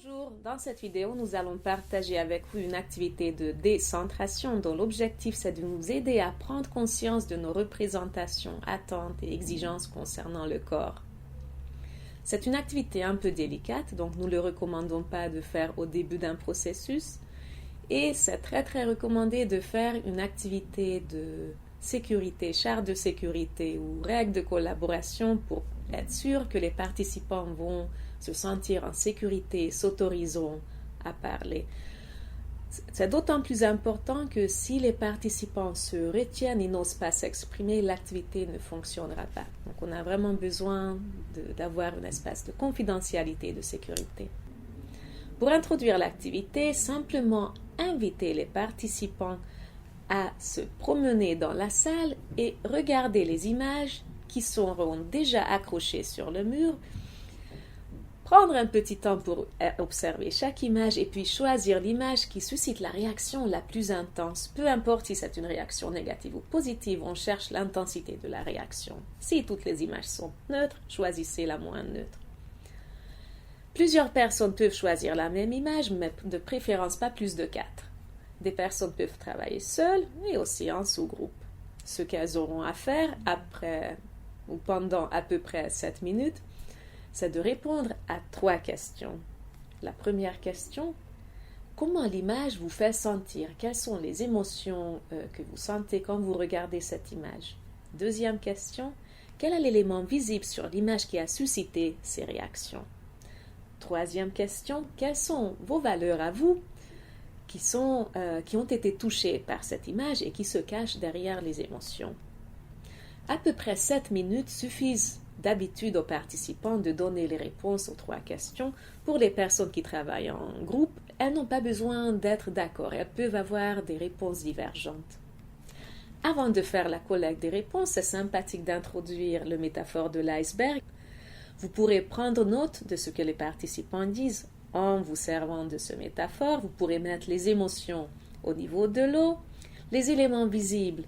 Bonjour, dans cette vidéo, nous allons partager avec vous une activité de décentration dont l'objectif c'est de nous aider à prendre conscience de nos représentations, attentes et exigences concernant le corps. C'est une activité un peu délicate, donc nous ne le recommandons pas de faire au début d'un processus et c'est très recommandé de faire une activité de sécurité, charte de sécurité ou règle de collaboration pour être sûr que les participants vont se sentir en sécurité et s'autoriseront à parler. C'est d'autant plus important que si les participants se retiennent et n'osent pas s'exprimer, l'activité ne fonctionnera pas. Donc on a vraiment besoin d'avoir un espace de confidentialité et de sécurité. Pour introduire l'activité, simplement inviter les participants à se promener dans la salle et regarder les images qui seront déjà accrochées sur le mur. Prendre un petit temps pour observer chaque image et puis choisir l'image qui suscite la réaction la plus intense. Peu importe si c'est une réaction négative ou positive, on cherche l'intensité de la réaction. Si toutes les images sont neutres, choisissez la moins neutre. Plusieurs personnes peuvent choisir la même image, mais de préférence pas plus de 4. Des personnes peuvent travailler seules et aussi en sous-groupe. Ce qu'elles auront à faire après ou pendant à peu près 7 minutes, c'est de répondre à 3 questions. La première question, comment l'image vous fait sentir? Quelles sont les émotions que vous sentez quand vous regardez cette image? Deuxième question, quel est l'élément visible sur l'image qui a suscité ces réactions? Troisième question, quelles sont vos valeurs à vous qui ont été touchées par cette image et qui se cachent derrière les émotions? À peu près 7 minutes suffisent d'habitude aux participants de donner les réponses aux 3 questions. Pour les personnes qui travaillent en groupe, elles n'ont pas besoin d'être d'accord, elles peuvent avoir des réponses divergentes. Avant de faire la collecte des réponses, c'est sympathique d'introduire le métaphore de l'iceberg. Vous pourrez prendre note de ce que les participants disent. En vous servant de ce métaphore, vous pourrez mettre les émotions au niveau de l'eau, les éléments visibles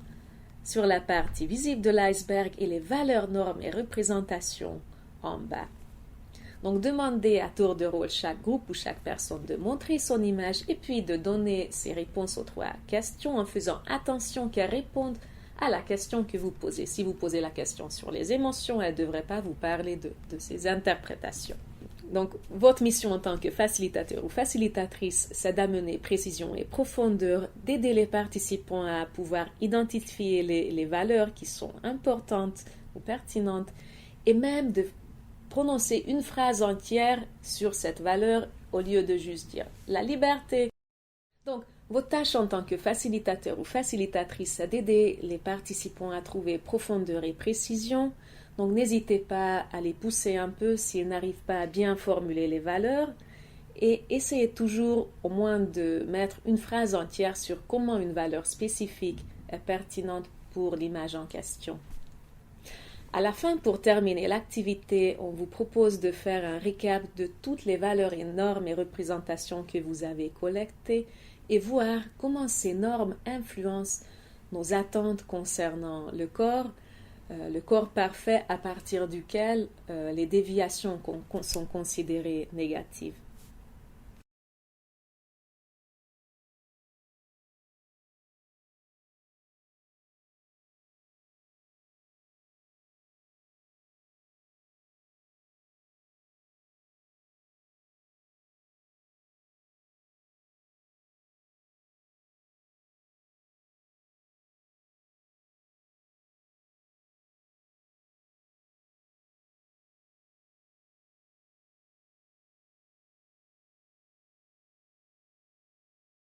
sur la partie visible de l'iceberg et les valeurs, normes et représentations en bas. Donc demandez à tour de rôle chaque groupe ou chaque personne de montrer son image et puis de donner ses réponses aux 3 questions en faisant attention qu'elles répondent à la question que vous posez. Si vous posez la question sur les émotions, elle ne devrait pas vous parler de ces interprétations. Donc, votre mission en tant que facilitateur ou facilitatrice, c'est d'amener précision et profondeur, d'aider les participants à pouvoir identifier les valeurs qui sont importantes ou pertinentes et même de prononcer une phrase entière sur cette valeur au lieu de juste dire la liberté. Donc, votre tâche en tant que facilitateur ou facilitatrice, c'est d'aider les participants à trouver profondeur et précision. Donc, n'hésitez pas à les pousser un peu s'ils n'arrivent pas à bien formuler les valeurs et essayez toujours au moins de mettre une phrase entière sur comment une valeur spécifique est pertinente pour l'image en question. À la fin, pour terminer l'activité, on vous propose de faire un récap de toutes les valeurs et normes et représentations que vous avez collectées et voir comment ces normes influencent nos attentes concernant le corps parfait à partir duquel les déviations sont considérées négatives.